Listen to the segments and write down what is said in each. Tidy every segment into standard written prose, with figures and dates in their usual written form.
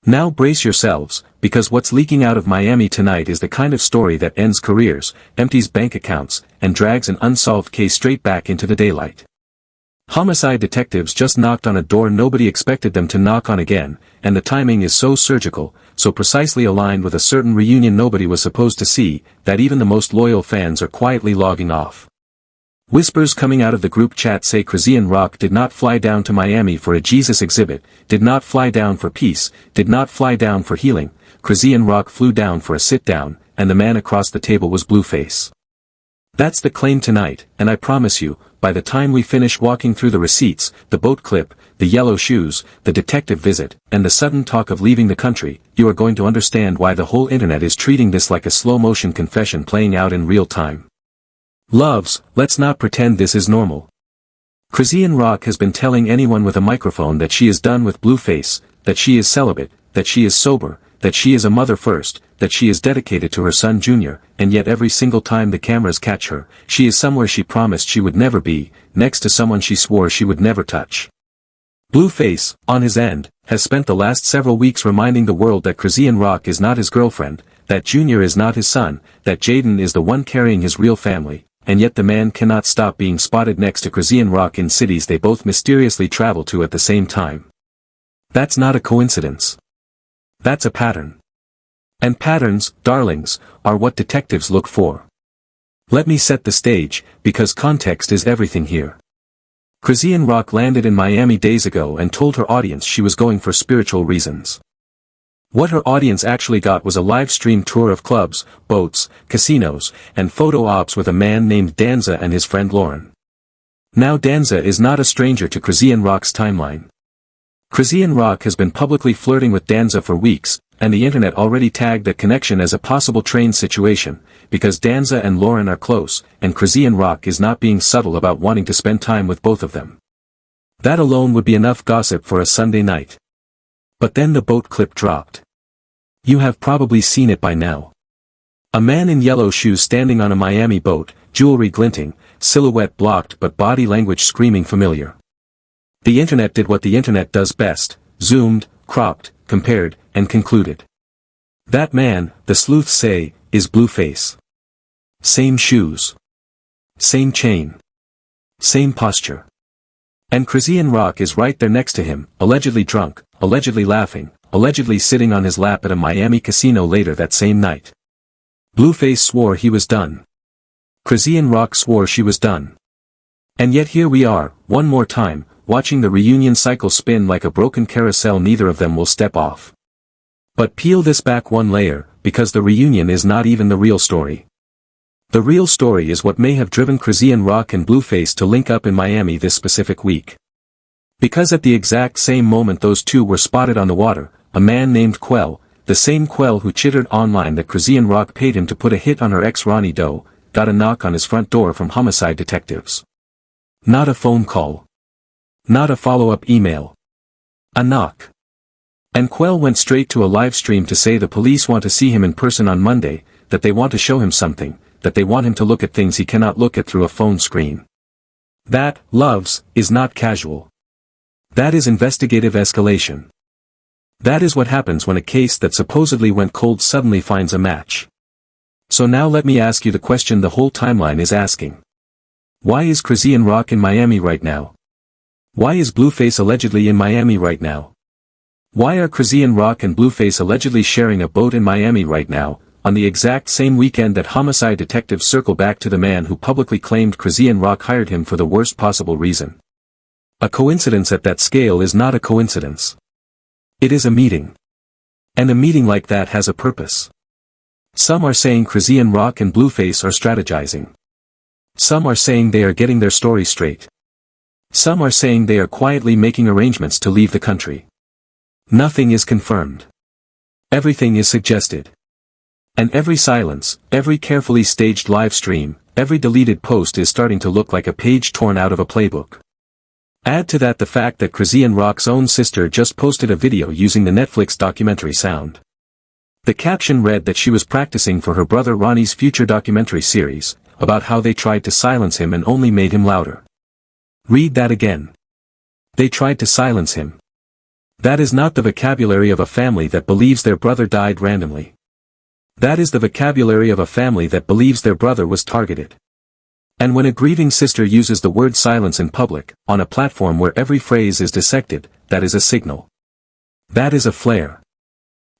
Now brace yourselves, because what's leaking out of Miami tonight is the kind of story that ends careers, empties bank accounts, and drags an unsolved case straight back into the daylight. Homicide detectives just knocked on a door nobody expected them to knock on again, and the timing is so surgical, so precisely aligned with a certain reunion nobody was supposed to see, that even the most loyal fans are quietly logging off. Whispers coming out of the group chat say Chrisean Rock did not fly down to Miami for a Jesus exhibit, did not fly down for peace, did not fly down for healing. Chrisean Rock flew down for a sit-down, and the man across the table was Blueface. That's the claim tonight, and I promise you, by the time we finish walking through the receipts, the boat clip, the yellow shoes, the detective visit, and the sudden talk of leaving the country, you are going to understand why the whole internet is treating this like a slow-motion confession playing out in real time. Loves, let's not pretend this is normal. Chrisean Rock has been telling anyone with a microphone that she is done with Blueface, that she is celibate, that she is sober, that she is a mother first, that she is dedicated to her son Junior, and yet every single time the cameras catch her, she is somewhere she promised she would never be, next to someone she swore she would never touch. Blueface, on his end, has spent the last several weeks reminding the world that Chrisean Rock is not his girlfriend, that Junior is not his son, that Jaden is the one carrying his real family, and yet the man cannot stop being spotted next to Chrisean Rock in cities they both mysteriously travel to at the same time. That's not a coincidence. That's a pattern. And patterns, darlings, are what detectives look for. Let me set the stage, because context is everything here. Chrisean Rock landed in Miami days ago and told her audience she was going for spiritual reasons. What her audience actually got was a live-stream tour of clubs, boats, casinos, and photo ops with a man named Danza and his friend Lauren. Now Danza is not a stranger to Chrisean Rock's timeline. Chrisean Rock has been publicly flirting with Danza for weeks, and the internet already tagged the connection as a possible train situation, because Danza and Lauren are close, and Chrisean Rock is not being subtle about wanting to spend time with both of them. That alone would be enough gossip for a Sunday night. But then the boat clip dropped. You have probably seen it by now. A man in yellow shoes standing on a Miami boat, jewelry glinting, silhouette blocked but body language screaming familiar. The internet did what the internet does best, zoomed, cropped, compared, and concluded. That man, the sleuths say, is Blueface. Same shoes. Same chain. Same posture. And Chrisean Rock is right there next to him, allegedly drunk, allegedly laughing, allegedly sitting on his lap at a Miami casino later that same night. Blueface swore he was done. Chrisean Rock swore she was done. And yet here we are, one more time, watching the reunion cycle spin like a broken carousel. Neither of them will step off. But peel this back one layer, because the reunion is not even the real story. The real story is what may have driven Chrisean Rock and Blueface to link up in Miami this specific week. Because at the exact same moment those two were spotted on the water, a man named Quell, the same Quell who chittered online that Chrisean Rock paid him to put a hit on her ex Ronnie Doe, got a knock on his front door from homicide detectives. Not a phone call. Not a follow-up email. A knock. And Quell went straight to a live stream to say the police want to see him in person on Monday, that they want to show him something, that they want him to look at things he cannot look at through a phone screen. That, loves, is not casual. That is investigative escalation. That is what happens when a case that supposedly went cold suddenly finds a match. So now let me ask you the question the whole timeline is asking. Why is Chrisean Rock in Miami right now? Why is Blueface allegedly in Miami right now? Why are Chrisean Rock and Blueface allegedly sharing a boat in Miami right now, on the exact same weekend that homicide detectives circle back to the man who publicly claimed Chrisean Rock hired him for the worst possible reason? A coincidence at that scale is not a coincidence. It is a meeting. And a meeting like that has a purpose. Some are saying Chrisean Rock and Blueface are strategizing. Some are saying they are getting their story straight. Some are saying they are quietly making arrangements to leave the country. Nothing is confirmed. Everything is suggested. And every silence, every carefully staged live stream, every deleted post is starting to look like a page torn out of a playbook. Add to that the fact that Chrisean Rock's own sister just posted a video using the Netflix documentary sound. The caption read that she was practicing for her brother Ronnie's future documentary series, about how they tried to silence him and only made him louder. Read that again. They tried to silence him. That is not the vocabulary of a family that believes their brother died randomly. That is the vocabulary of a family that believes their brother was targeted. And when a grieving sister uses the word silence in public, on a platform where every phrase is dissected, that is a signal. That is a flare.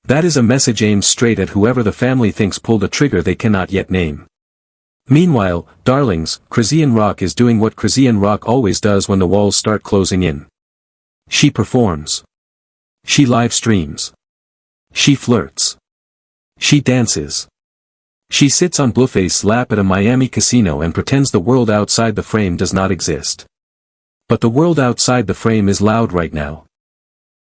That is a message aimed straight at whoever the family thinks pulled a trigger they cannot yet name. Meanwhile, darlings, Chrisean Rock is doing what Chrisean Rock always does when the walls start closing in. She performs. She live streams. She flirts. She dances. She sits on Blueface's lap at a Miami casino and pretends the world outside the frame does not exist. But the world outside the frame is loud right now.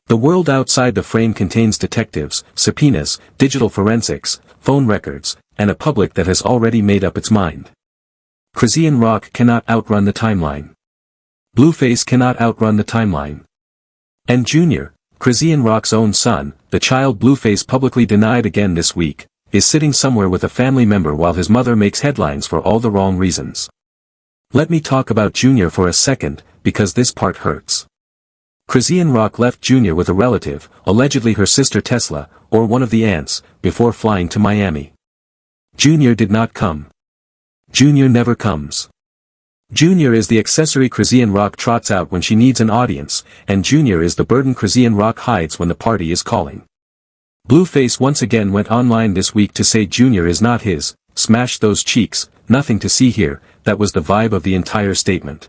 The world outside the frame contains detectives, subpoenas, digital forensics, phone records, and a public that has already made up its mind. Chrisean Rock cannot outrun the timeline. Blueface cannot outrun the timeline. And Junior, Chrisean Rock's own son, the child Blueface publicly denied again this week, is sitting somewhere with a family member while his mother makes headlines for all the wrong reasons. Let me talk about Junior for a second, because this part hurts. Chrisean Rock left Junior with a relative, allegedly her sister Tesla, or one of the aunts, before flying to Miami. Junior did not come. Junior never comes. Junior is the accessory Chrisean Rock trots out when she needs an audience, and Junior is the burden Chrisean Rock hides when the party is calling. Blueface once again went online this week to say Junior is not his, smash those cheeks, nothing to see here, that was the vibe of the entire statement.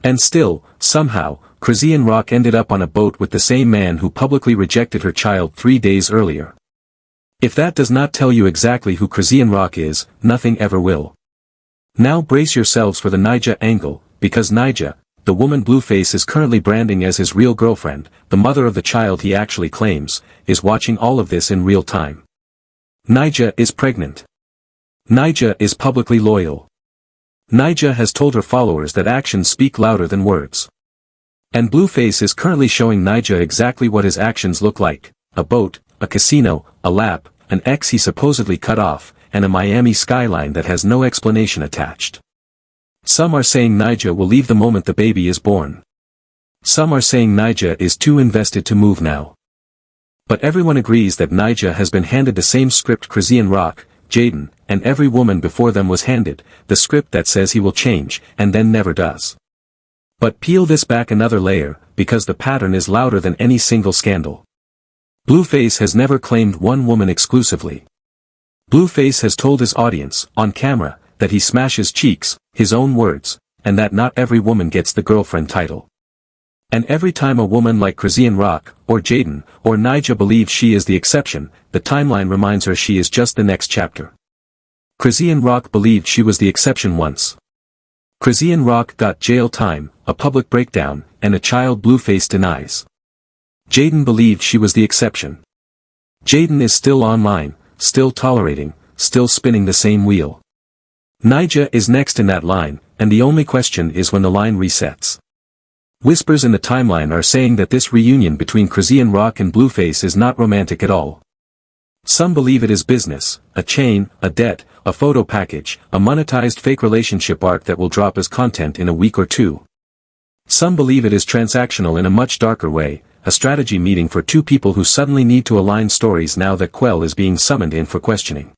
And still, somehow, Chrisean Rock ended up on a boat with the same man who publicly rejected her child 3 days earlier. If that does not tell you exactly who Chrisean Rock is, nothing ever will. Now brace yourselves for the Nyjah angle, because Nyjah, the woman Blueface is currently branding as his real girlfriend, the mother of the child he actually claims, is watching all of this in real time. Nyjah is pregnant. Nyjah is publicly loyal. Nyjah has told her followers that actions speak louder than words. And Blueface is currently showing Nyjah exactly what his actions look like: a boat, a casino, a lap, an ex he supposedly cut off, and a Miami skyline that has no explanation attached. Some are saying Nyjah will leave the moment the baby is born. Some are saying Nyjah is too invested to move now. But everyone agrees that Nyjah has been handed the same script Chrisean Rock, Jaden, and every woman before them was handed, the script that says he will change, and then never does. But peel this back another layer, because the pattern is louder than any single scandal. Blueface has never claimed one woman exclusively. Blueface has told his audience, on camera, that he smashes cheeks, his own words, and that not every woman gets the girlfriend title. And every time a woman like Chrisean Rock, or Jaden, or Nyjah believes she is the exception, the timeline reminds her she is just the next chapter. Chrisean Rock believed she was the exception once. Chrisean Rock got jail time, a public breakdown, and a child Blueface denies. Jaden believed she was the exception. Jaden is still online, still tolerating, still spinning the same wheel. Nyjah is next in that line, and the only question is when the line resets. Whispers in the timeline are saying that this reunion between Chrisean Rock and Blueface is not romantic at all. Some believe it is business, a chain, a debt, a photo package, a monetized fake relationship arc that will drop as content in a week or two. Some believe it is transactional in a much darker way, a strategy meeting for two people who suddenly need to align stories now that Quell is being summoned in for questioning.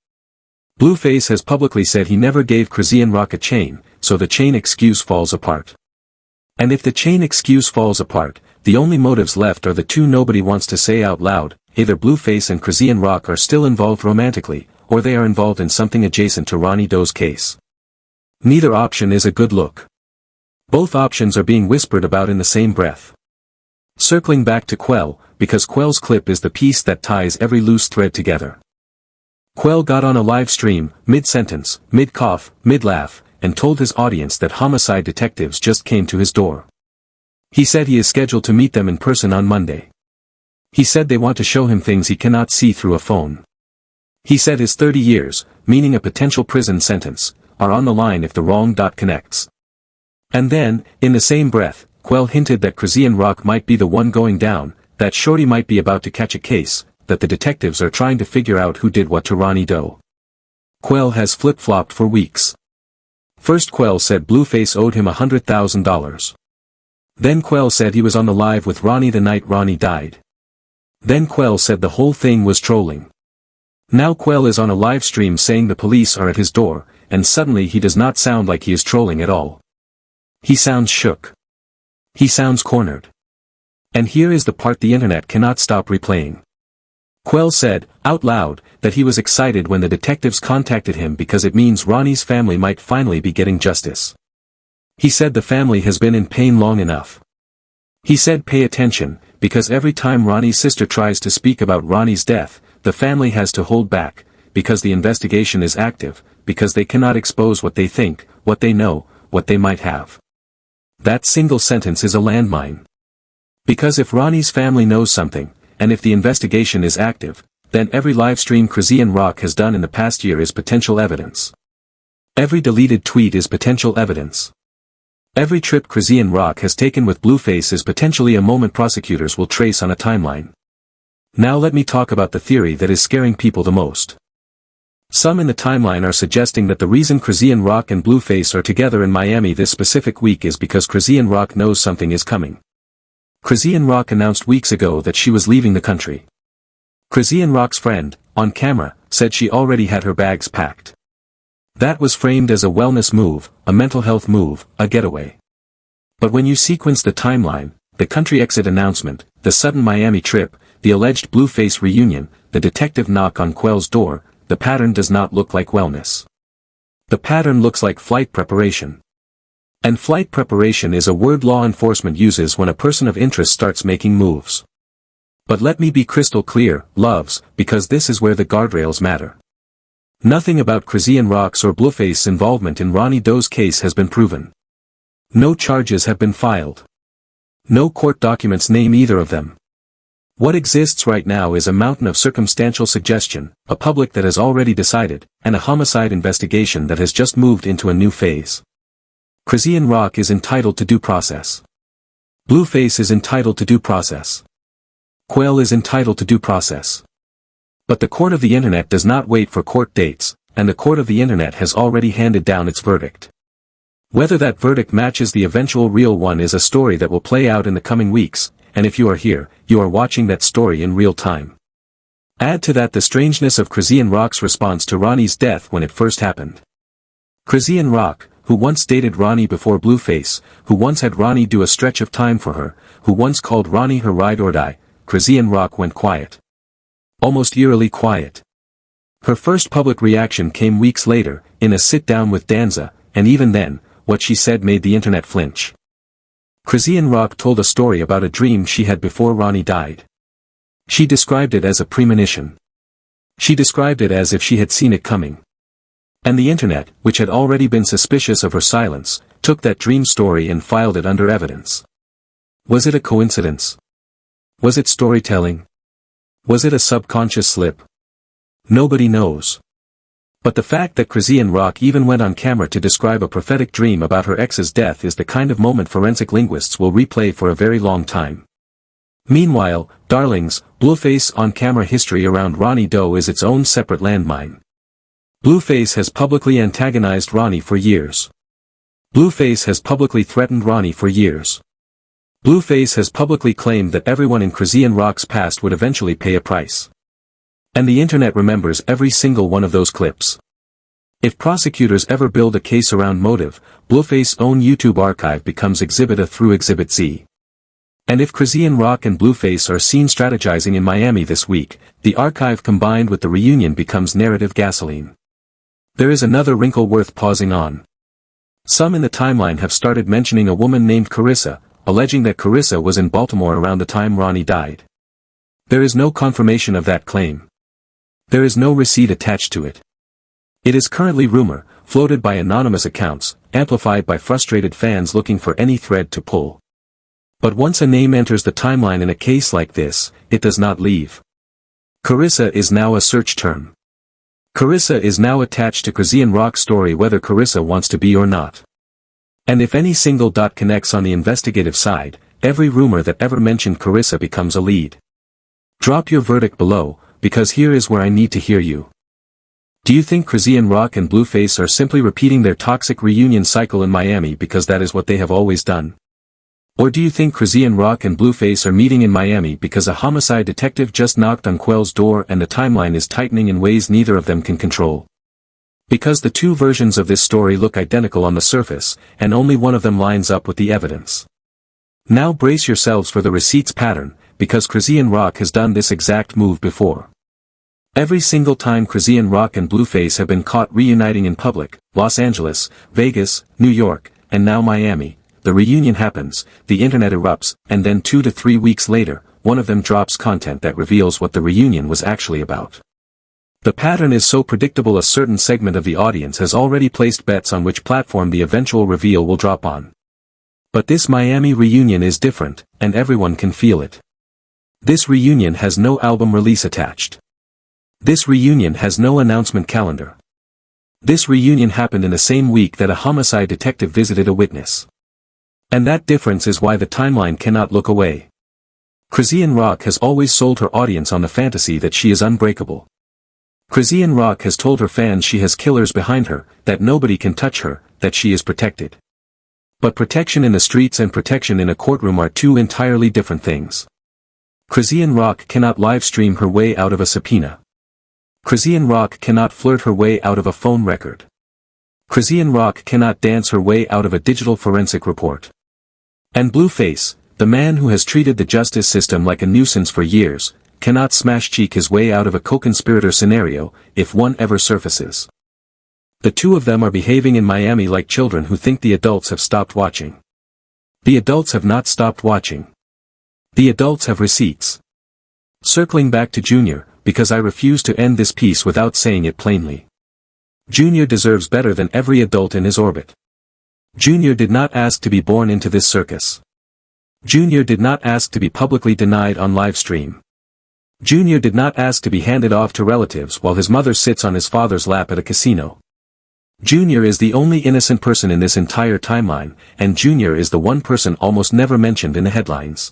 Blueface has publicly said he never gave Chrisean Rock a chain, so the chain excuse falls apart. And if the chain excuse falls apart, the only motives left are the two nobody wants to say out loud: either Blueface and Chrisean Rock are still involved romantically, or they are involved in something adjacent to Ronnie Doe's case. Neither option is a good look. Both options are being whispered about in the same breath. Circling back to Quell, because Quell's clip is the piece that ties every loose thread together. Quell got on a live stream, mid-sentence, mid-cough, mid-laugh, and told his audience that homicide detectives just came to his door. He said he is scheduled to meet them in person on Monday. He said they want to show him things he cannot see through a phone. He said his 30 years, meaning a potential prison sentence, are on the line if the wrong dot connects. And then, in the same breath, Quell hinted that Chrisean Rock might be the one going down, that Shorty might be about to catch a case, that the detectives are trying to figure out who did what to Ronnie Doe. Quell has flip-flopped for weeks. First Quell said Blueface owed him $100,000. Then Quell said he was on the live with Ronnie the night Ronnie died. Then Quell said the whole thing was trolling. Now Quell is on a live stream saying the police are at his door, and suddenly he does not sound like he is trolling at all. He sounds shook. He sounds cornered. And here is the part the internet cannot stop replaying. Quell said, out loud, that he was excited when the detectives contacted him because it means Ronnie's family might finally be getting justice. He said the family has been in pain long enough. He said pay attention, because every time Ronnie's sister tries to speak about Ronnie's death, the family has to hold back, because the investigation is active, because they cannot expose what they think, what they know, what they might have. That single sentence is a landmine. Because if Ronnie's family knows something, and if the investigation is active, then every livestream Chrisean Rock has done in the past year is potential evidence. Every deleted tweet is potential evidence. Every trip Chrisean Rock has taken with Blueface is potentially a moment prosecutors will trace on a timeline. Now let me talk about the theory that is scaring people the most. Some in the timeline are suggesting that the reason Chrisean Rock and Blueface are together in Miami this specific week is because Chrisean Rock knows something is coming. Chrisean Rock announced weeks ago that she was leaving the country. Chrisean Rock's friend, on camera, said she already had her bags packed. That was framed as a wellness move, a mental health move, a getaway. But when you sequence the timeline, the country exit announcement, the sudden Miami trip, the alleged Blueface reunion, the detective knock on Quell's door, the pattern does not look like wellness. The pattern looks like flight preparation. And flight preparation is a word law enforcement uses when a person of interest starts making moves. But let me be crystal clear, loves, because this is where the guardrails matter. Nothing about Chrisean Rock's or Blueface's involvement in Ronnie Doe's case has been proven. No charges have been filed. No court documents name either of them. What exists right now is a mountain of circumstantial suggestion, a public that has already decided, and a homicide investigation that has just moved into a new phase. Chrisean Rock is entitled to due process. Blueface is entitled to due process. Quell is entitled to due process. But the court of the internet does not wait for court dates, and the court of the internet has already handed down its verdict. Whether that verdict matches the eventual real one is a story that will play out in the coming weeks, and if you are here, you are watching that story in real time. Add to that the strangeness of Chrisean Rock's response to Ronnie's death when it first happened. Chrisean Rock, who once dated Ronnie before Blueface, who once had Ronnie do a stretch of time for her, who once called Ronnie her ride or die, Chrisean Rock went quiet. Almost eerily quiet. Her first public reaction came weeks later, in a sit-down with Danza, and even then, what she said made the internet flinch. Chrisean Rock told a story about a dream she had before Ronnie died. She described it as a premonition. She described it as if she had seen it coming. And the internet, which had already been suspicious of her silence, took that dream story and filed it under evidence. Was it a coincidence? Was it storytelling? Was it a subconscious slip? Nobody knows. But the fact that Chrisean Rock even went on camera to describe a prophetic dream about her ex's death is the kind of moment forensic linguists will replay for a very long time. Meanwhile, darlings, Blueface on-camera history around Ronnie Doe is its own separate landmine. Blueface has publicly antagonized Ronnie for years. Blueface has publicly threatened Ronnie for years. Blueface has publicly claimed that everyone in Chrisean Rock's past would eventually pay a price. And the internet remembers every single one of those clips. If prosecutors ever build a case around motive, Blueface's own YouTube archive becomes Exhibit A through Exhibit Z. And if Chrisean Rock and Blueface are seen strategizing in Miami this week, the archive combined with the reunion becomes narrative gasoline. There is another wrinkle worth pausing on. Some in the timeline have started mentioning a woman named Carissa, alleging that Carissa was in Baltimore around the time Ronnie died. There is no confirmation of that claim. There is no receipt attached to it. It is currently rumor, floated by anonymous accounts, amplified by frustrated fans looking for any thread to pull. But once a name enters the timeline in a case like this, it does not leave. Carissa is now a search term. Carissa is now attached to Chrisean Rock's story whether Carissa wants to be or not. And if any single dot connects on the investigative side, every rumor that ever mentioned Carissa becomes a lead. Drop your verdict below, because here is where I need to hear you. Do you think Chrisean Rock and Blueface are simply repeating their toxic reunion cycle in Miami because that is what they have always done? Or do you think Chrisean Rock and Blueface are meeting in Miami because a homicide detective just knocked on Quell's door and the timeline is tightening in ways neither of them can control? Because the two versions of this story look identical on the surface, and only one of them lines up with the evidence. Now brace yourselves for the receipts pattern, because Chrisean Rock has done this exact move before. Every single time Chrisean Rock and Blueface have been caught reuniting in public, Los Angeles, Vegas, New York, and now Miami, the reunion happens, the internet erupts, and then 2 to 3 weeks later, one of them drops content that reveals what the reunion was actually about. The pattern is so predictable a certain segment of the audience has already placed bets on which platform the eventual reveal will drop on. But this Miami reunion is different, and everyone can feel it. This reunion has no album release attached. This reunion has no announcement calendar. This reunion happened in the same week that a homicide detective visited a witness. And that difference is why the timeline cannot look away. Chrisean Rock has always sold her audience on the fantasy that she is unbreakable. Chrisean Rock has told her fans she has killers behind her, that nobody can touch her, that she is protected. But protection in the streets and protection in a courtroom are two entirely different things. Chrisean Rock cannot live-stream her way out of a subpoena. Chrisean Rock cannot flirt her way out of a phone record. Chrisean Rock cannot dance her way out of a digital forensic report. And Blueface, the man who has treated the justice system like a nuisance for years, cannot smash-cheek his way out of a co-conspirator scenario, if one ever surfaces. The two of them are behaving in Miami like children who think the adults have stopped watching. The adults have not stopped watching. The adults have receipts. Circling back to Junior, because I refuse to end this piece without saying it plainly. Junior deserves better than every adult in his orbit. Junior did not ask to be born into this circus. Junior did not ask to be publicly denied on live stream. Junior did not ask to be handed off to relatives while his mother sits on his father's lap at a casino. Junior is the only innocent person in this entire timeline, and Junior is the one person almost never mentioned in the headlines.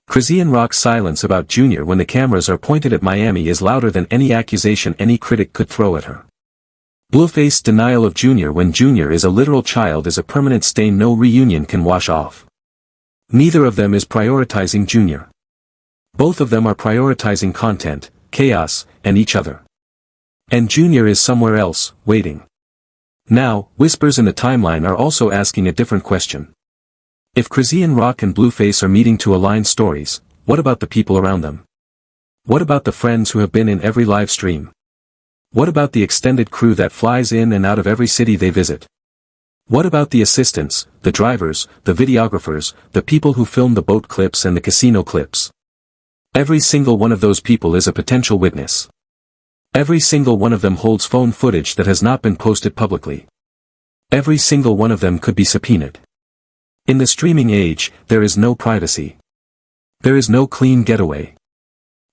Chrisean Rock's silence about Junior when the cameras are pointed at Miami is louder than any accusation any critic could throw at her. Blueface's denial of Junior when Junior is a literal child is a permanent stain no reunion can wash off. Neither of them is prioritizing Junior. Both of them are prioritizing content, chaos, and each other. And Junior is somewhere else, waiting. Now, whispers in the timeline are also asking a different question. If Chrisean Rock and Blueface are meeting to align stories, what about the people around them? What about the friends who have been in every live stream? What about the extended crew that flies in and out of every city they visit? What about the assistants, the drivers, the videographers, the people who film the boat clips and the casino clips? Every single one of those people is a potential witness. Every single one of them holds phone footage that has not been posted publicly. Every single one of them could be subpoenaed. In the streaming age, there is no privacy. There is no clean getaway.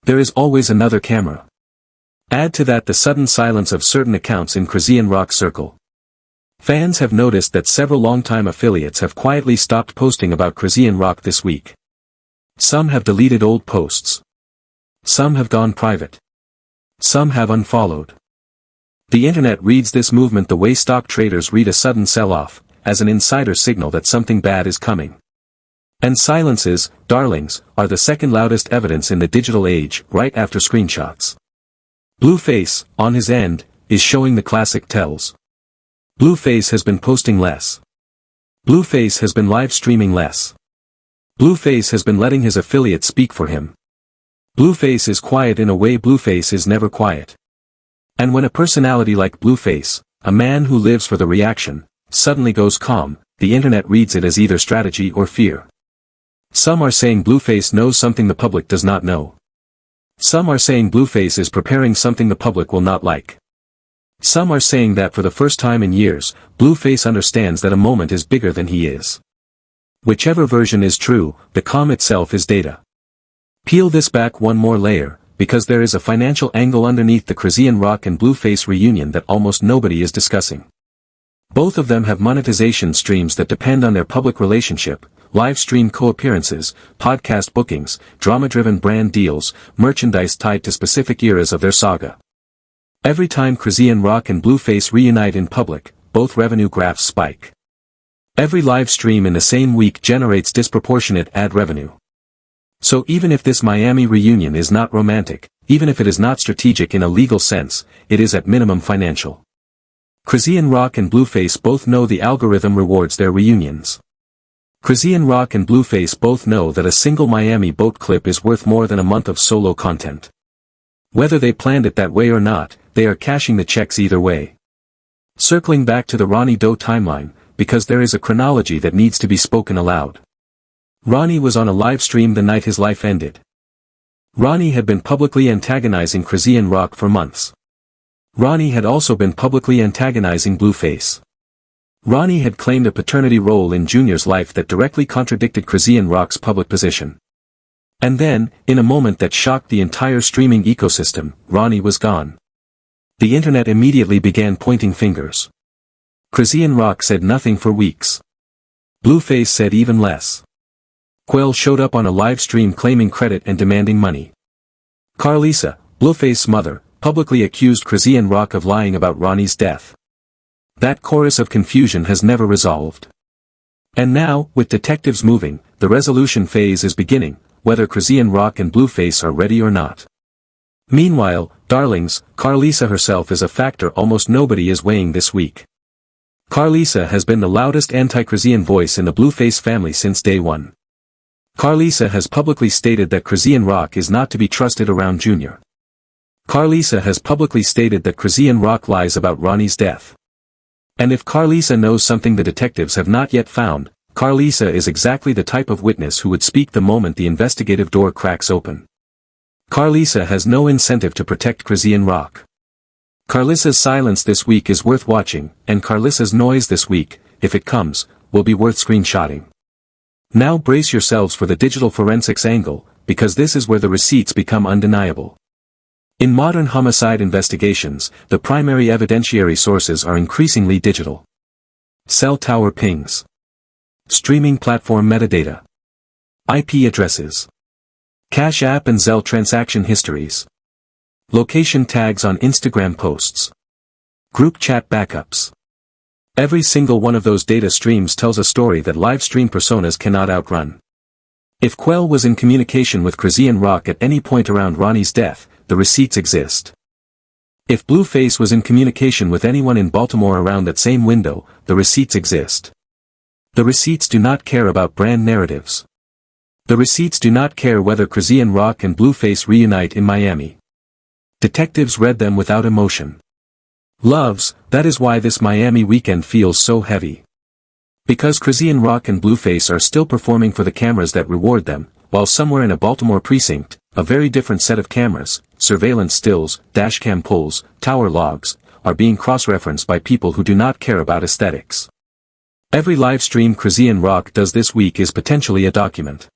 There is always another camera. Add to that the sudden silence of certain accounts in Chrisean Rock's circle. Fans have noticed that several longtime affiliates have quietly stopped posting about Chrisean Rock this week. Some have deleted old posts. Some have gone private. Some have unfollowed. The internet reads this movement the way stock traders read a sudden sell-off, as an insider signal that something bad is coming. And silences, darlings, are the second loudest evidence in the digital age, right after screenshots. Blueface, on his end, is showing the classic tells. Blueface has been posting less. Blueface has been live streaming less. Blueface has been letting his affiliates speak for him. Blueface is quiet in a way Blueface is never quiet. And when a personality like Blueface, a man who lives for the reaction, suddenly goes calm, the internet reads it as either strategy or fear. Some are saying Blueface knows something the public does not know. Some are saying Blueface is preparing something the public will not like. Some are saying that for the first time in years, Blueface understands that a moment is bigger than he is. Whichever version is true, the calm itself is data. Peel this back one more layer, because there is a financial angle underneath the Chrisean Rock and Blueface reunion that almost nobody is discussing. Both of them have monetization streams that depend on their public relationship, live stream co-appearances, podcast bookings, drama-driven brand deals, merchandise tied to specific eras of their saga. Every time Chrisean Rock and Blueface reunite in public, both revenue graphs spike. Every live stream in the same week generates disproportionate ad revenue. So even if this Miami reunion is not romantic, even if it is not strategic in a legal sense, it is at minimum financial. Chrisean Rock and Blueface both know the algorithm rewards their reunions. Chrisean Rock and Blueface both know that a single Miami boat clip is worth more than a month of solo content. Whether they planned it that way or not, they are cashing the checks either way. Circling back to the Ronnie Doe timeline, because there is a chronology that needs to be spoken aloud. Ronnie was on a live stream the night his life ended. Ronnie had been publicly antagonizing Chrisean Rock for months. Ronnie had also been publicly antagonizing Blueface. Ronnie had claimed a paternity role in Junior's life that directly contradicted Chrisean Rock's public position. And then, in a moment that shocked the entire streaming ecosystem, Ronnie was gone. The internet immediately began pointing fingers. Chrisean Rock said nothing for weeks. Blueface said even less. Quell showed up on a live stream claiming credit and demanding money. Carlisa, Blueface's mother, publicly accused Chrisean Rock of lying about Ronnie's death. That chorus of confusion has never resolved. And now, with detectives moving, the resolution phase is beginning, whether Chrisean Rock and Blueface are ready or not. Meanwhile, darlings, Carlisa herself is a factor almost nobody is weighing this week. Carlisa has been the loudest anti-Chrisean voice in the Blueface family since day one. Carlisa has publicly stated that Chrisean Rock is not to be trusted around Junior. Carlisa has publicly stated that Chrisean Rock lies about Ronnie's death. And if Carlisa knows something the detectives have not yet found, Carlisa is exactly the type of witness who would speak the moment the investigative door cracks open. Carlisa has no incentive to protect Chrisean Rock. Carlisa's silence this week is worth watching, and Carlisa's noise this week, if it comes, will be worth screenshotting. Now brace yourselves for the digital forensics angle, because this is where the receipts become undeniable. In modern homicide investigations, the primary evidentiary sources are increasingly digital. Cell tower pings. Streaming platform metadata. IP addresses. Cash App and Zelle transaction histories. Location tags on Instagram posts. Group chat backups. Every single one of those data streams tells a story that live stream personas cannot outrun. If Quell was in communication with Chrisean Rock at any point around Ronnie's death, the receipts exist. If Blueface was in communication with anyone in Baltimore around that same window, the receipts exist. The receipts do not care about brand narratives. The receipts do not care whether Chrisean Rock and Blueface reunite in Miami. Detectives read them without emotion. Loves, that is why this Miami weekend feels so heavy. Because Chrisean Rock and Blueface are still performing for the cameras that reward them, while somewhere in a Baltimore precinct, a very different set of cameras, surveillance stills, dashcam pulls, tower logs, are being cross-referenced by people who do not care about aesthetics. Every live stream Chrisean Rock does this week is potentially a document.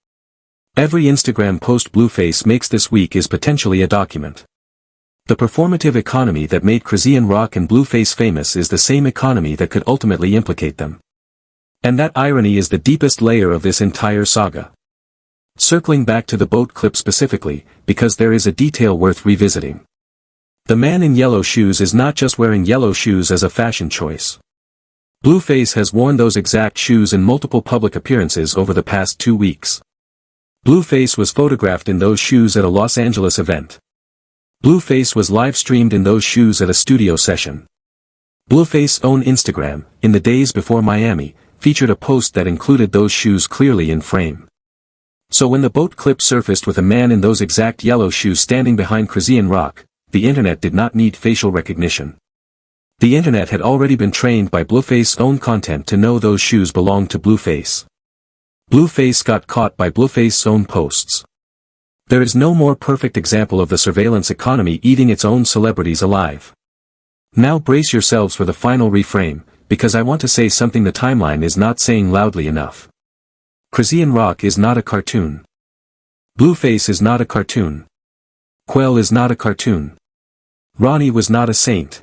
Every Instagram post Blueface makes this week is potentially a document. The performative economy that made Chrisean Rock and Blueface famous is the same economy that could ultimately implicate them. And that irony is the deepest layer of this entire saga. Circling back to the boat clip specifically, because there is a detail worth revisiting. The man in yellow shoes is not just wearing yellow shoes as a fashion choice. Blueface has worn those exact shoes in multiple public appearances over the past 2 weeks. Blueface was photographed in those shoes at a Los Angeles event. Blueface was live-streamed in those shoes at a studio session. Blueface's own Instagram, in the days before Miami, featured a post that included those shoes clearly in frame. So when the boat clip surfaced with a man in those exact yellow shoes standing behind Chrisean Rock, the internet did not need facial recognition. The internet had already been trained by Blueface's own content to know those shoes belonged to Blueface. Blueface got caught by Blueface's own posts. There is no more perfect example of the surveillance economy eating its own celebrities alive. Now brace yourselves for the final reframe, because I want to say something the timeline is not saying loudly enough. Chrisean Rock is not a cartoon. Blueface is not a cartoon. Quell is not a cartoon. Ronnie was not a saint.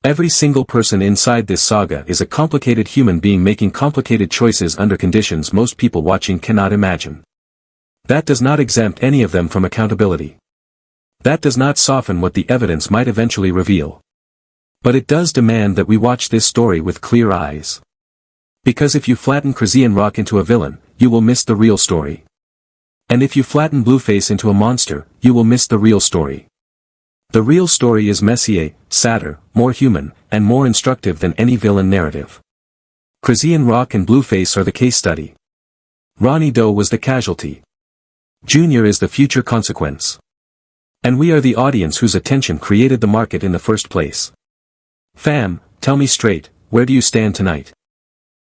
Every single person inside this saga is a complicated human being making complicated choices under conditions most people watching cannot imagine. That does not exempt any of them from accountability. That does not soften what the evidence might eventually reveal. But it does demand that we watch this story with clear eyes. Because if you flatten Chrisean Rock into a villain, you will miss the real story. And if you flatten Blueface into a monster, you will miss the real story. The real story is messier, sadder, more human, and more instructive than any villain narrative. Chrisean Rock and Blueface are the case study. Ronnie Doe was the casualty. Junior is the future consequence. And we are the audience whose attention created the market in the first place. Fam, tell me straight, where do you stand tonight?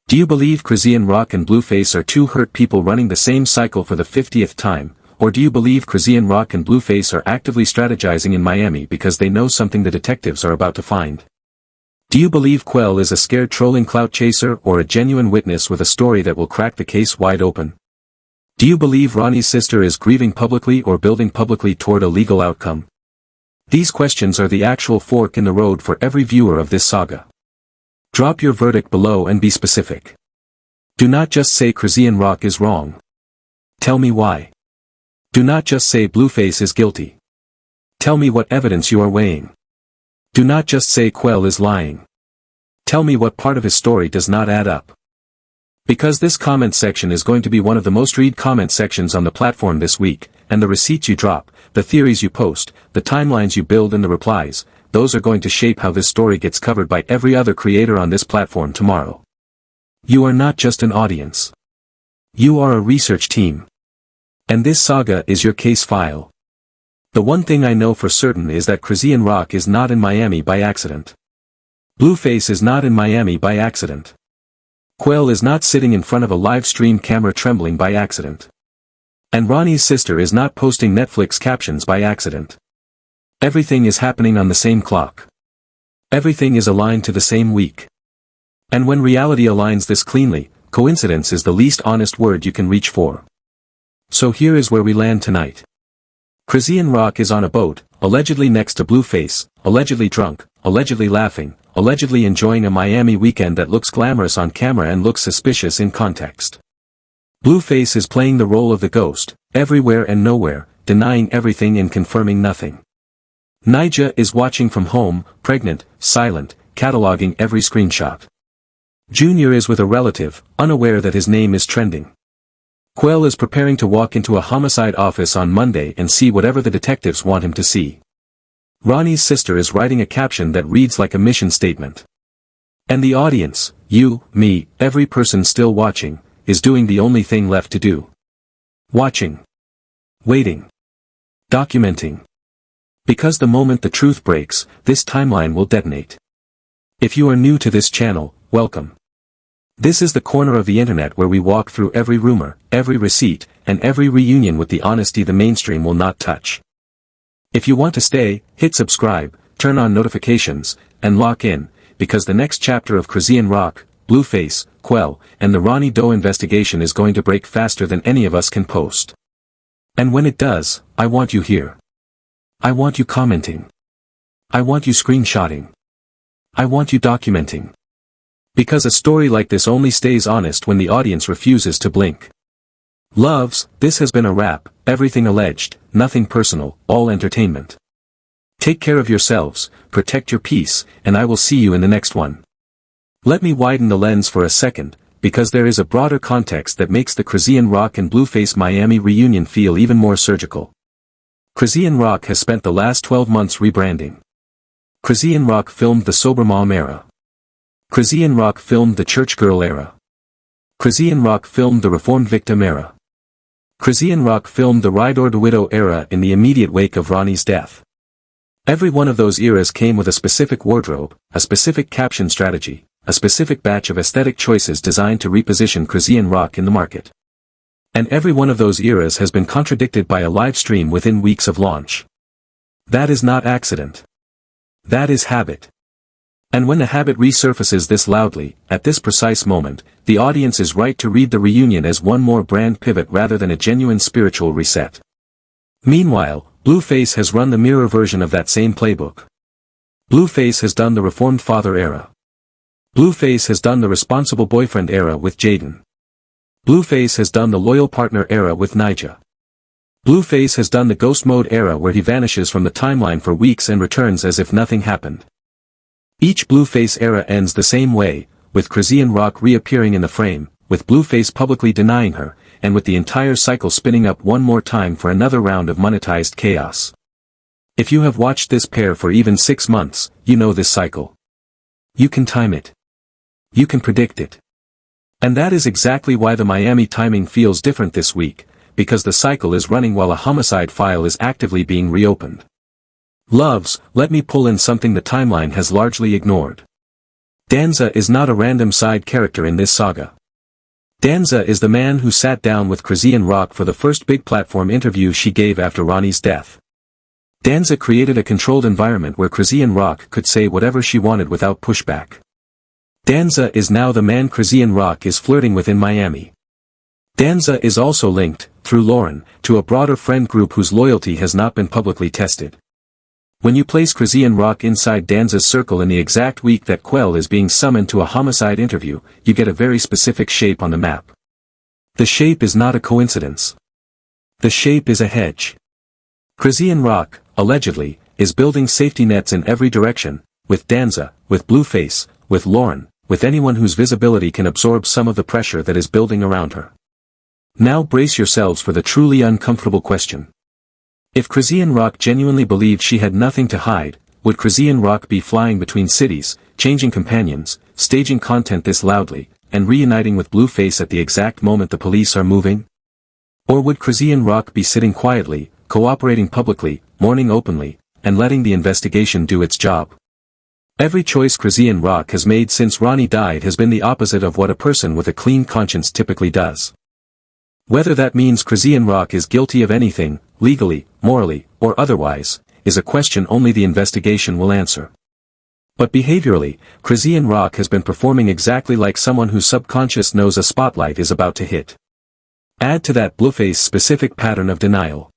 Do you believe Chrisean Rock and Blueface are two hurt people running the same cycle for the 50th time, or do you believe Chrisean Rock and Blueface are actively strategizing in Miami because they know something the detectives are about to find? Do you believe Quell is a scared trolling clout chaser or a genuine witness with a story that will crack the case wide open? Do you believe Ronnie's sister is grieving publicly or building publicly toward a legal outcome? These questions are the actual fork in the road for every viewer of this saga. Drop your verdict below and be specific. Do not just say Chrisean Rock is wrong. Tell me why. Do not just say Blueface is guilty. Tell me what evidence you are weighing. Do not just say Quell is lying. Tell me what part of his story does not add up. Because this comment section is going to be one of the most read comment sections on the platform this week, and the receipts you drop, the theories you post, the timelines you build and the replies, those are going to shape how this story gets covered by every other creator on this platform tomorrow. You are not just an audience. You are a research team. And this saga is your case file. The one thing I know for certain is that Chrisean Rock is not in Miami by accident. Blueface is not in Miami by accident. Quell is not sitting in front of a live stream camera trembling by accident. And Ronnie's sister is not posting Netflix captions by accident. Everything is happening on the same clock. Everything is aligned to the same week. And when reality aligns this cleanly, coincidence is the least honest word you can reach for. So here is where we land tonight. Chrisean Rock is on a boat, allegedly next to Blueface, allegedly drunk, allegedly laughing, allegedly enjoying a Miami weekend that looks glamorous on camera and looks suspicious in context. Blueface is playing the role of the ghost, everywhere and nowhere, denying everything and confirming nothing. Nyjah is watching from home, pregnant, silent, cataloging every screenshot. Junior is with a relative, unaware that his name is trending. Quell is preparing to walk into a homicide office on Monday and see whatever the detectives want him to see. Ronnie's sister is writing a caption that reads like a mission statement. And the audience, you, me, every person still watching, is doing the only thing left to do. Watching. Waiting. Documenting. Because the moment the truth breaks, this timeline will detonate. If you are new to this channel, welcome. This is the corner of the internet where we walk through every rumor, every receipt, and every reunion with the honesty the mainstream will not touch. If you want to stay, hit subscribe, turn on notifications, and lock in, because the next chapter of Chrisean Rock, Blueface, Quell, and the Ronnie Doe investigation is going to break faster than any of us can post. And when it does, I want you here. I want you commenting. I want you screenshotting. I want you documenting. Because a story like this only stays honest when the audience refuses to blink. Loves, this has been a wrap, everything alleged, nothing personal, all entertainment. Take care of yourselves, protect your peace, and I will see you in the next one. Let me widen the lens for a second, because there is a broader context that makes the Chrisean Rock and Blueface Miami reunion feel even more surgical. Chrisean Rock has spent the last 12 months rebranding. Chrisean Rock filmed the Sober Mom era. Chrisean Rock filmed the Church Girl era. Chrisean Rock filmed the Reformed Victim era. Chrisean Rock filmed the Ride or the Widow era in the immediate wake of Ronnie's death. Every one of those eras came with a specific wardrobe, a specific caption strategy, a specific batch of aesthetic choices designed to reposition Chrisean Rock in the market. And every one of those eras has been contradicted by a live stream within weeks of launch. That is not accident. That is habit. And when the habit resurfaces this loudly, at this precise moment, the audience is right to read the reunion as one more brand pivot rather than a genuine spiritual reset. Meanwhile, Blueface has run the mirror version of that same playbook. Blueface has done the reformed father era. Blueface has done the responsible boyfriend era with Jaden. Blueface has done the loyal partner era with Nyjah. Blueface has done the ghost mode era where he vanishes from the timeline for weeks and returns as if nothing happened. Each Blueface era ends the same way, with Chrisean Rock reappearing in the frame, with Blueface publicly denying her, and with the entire cycle spinning up one more time for another round of monetized chaos. If you have watched this pair for even 6 months, you know this cycle. You can time it. You can predict it. And that is exactly why the Miami timing feels different this week, because the cycle is running while a homicide file is actively being reopened. Loves, let me pull in something the timeline has largely ignored. Danza is not a random side character in this saga. Danza is the man who sat down with Chrisean Rock for the first big platform interview she gave after Ronnie's death. Danza created a controlled environment where Chrisean Rock could say whatever she wanted without pushback. Danza is now the man Chrisean Rock is flirting with in Miami. Danza is also linked, through Lauren, to a broader friend group whose loyalty has not been publicly tested. When you place Chrisean Rock inside Danza's circle in the exact week that Quell is being summoned to a homicide interview, you get a very specific shape on the map. The shape is not a coincidence. The shape is a hedge. Chrisean Rock, allegedly, is building safety nets in every direction, with Danza, with Blueface, with Lauren, with anyone whose visibility can absorb some of the pressure that is building around her. Now brace yourselves for the truly uncomfortable question. If Chrisean Rock genuinely believed she had nothing to hide, would Chrisean Rock be flying between cities, changing companions, staging content this loudly, and reuniting with Blueface at the exact moment the police are moving? Or would Chrisean Rock be sitting quietly, cooperating publicly, mourning openly, and letting the investigation do its job? Every choice Chrisean Rock has made since Ronnie died has been the opposite of what a person with a clean conscience typically does. Whether that means Chrisean Rock is guilty of anything, legally, morally, or otherwise, is a question only the investigation will answer. But behaviorally, Chrisean Rock has been performing exactly like someone whose subconscious knows a spotlight is about to hit. Add to that Blueface's specific pattern of denial.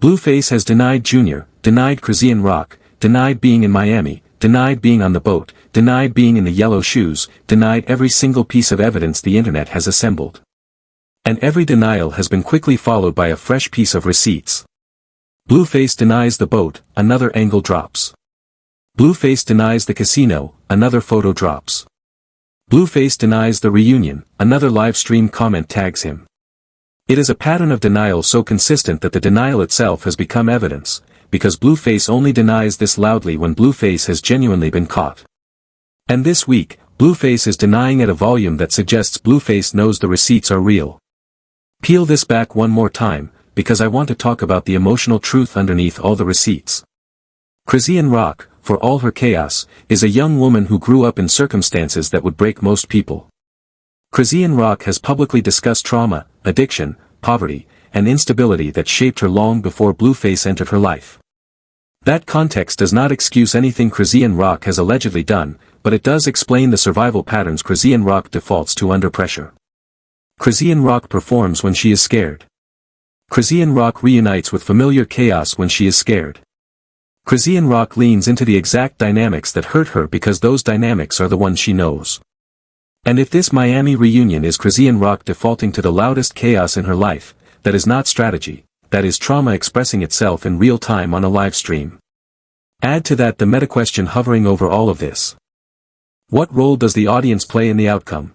Blueface has denied Junior, denied Chrisean Rock, denied being in Miami, denied being on the boat, denied being in the yellow shoes, denied every single piece of evidence the internet has assembled. And every denial has been quickly followed by a fresh piece of receipts. Blueface denies the boat, another angle drops. Blueface denies the casino, another photo drops. Blueface denies the reunion, another live stream comment tags him. It is a pattern of denial so consistent that the denial itself has become evidence, because Blueface only denies this loudly when Blueface has genuinely been caught. And this week, Blueface is denying at a volume that suggests Blueface knows the receipts are real. Peel this back one more time, because I want to talk about the emotional truth underneath all the receipts. Chrisean Rock, for all her chaos, is a young woman who grew up in circumstances that would break most people. Chrisean Rock has publicly discussed trauma, addiction, poverty, and instability that shaped her long before Blueface entered her life. That context does not excuse anything Chrisean Rock has allegedly done, but it does explain the survival patterns Chrisean Rock defaults to under pressure. Chrisean Rock performs when she is scared. Chrisean Rock reunites with familiar chaos when she is scared. Chrisean Rock leans into the exact dynamics that hurt her because those dynamics are the ones she knows. And if this Miami reunion is Chrisean Rock defaulting to the loudest chaos in her life, that is not strategy, that is trauma expressing itself in real time on a live stream. Add to that the meta question hovering over all of this. What role does the audience play in the outcome?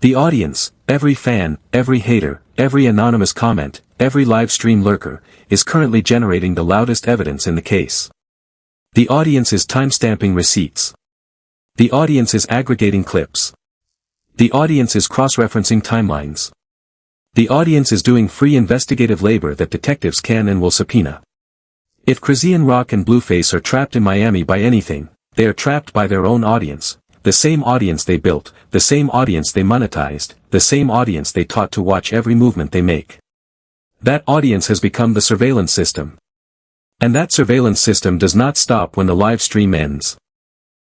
The audience, every fan, every hater, every anonymous comment, every live stream lurker, is currently generating the loudest evidence in the case. The audience is timestamping receipts. The audience is aggregating clips. The audience is cross-referencing timelines. The audience is doing free investigative labor that detectives can and will subpoena. If Chrisean Rock and Blueface are trapped in Miami by anything, they are trapped by their own audience. The same audience they built, the same audience they monetized, the same audience they taught to watch every movement they make. That audience has become the surveillance system. And that surveillance system does not stop when the live stream ends.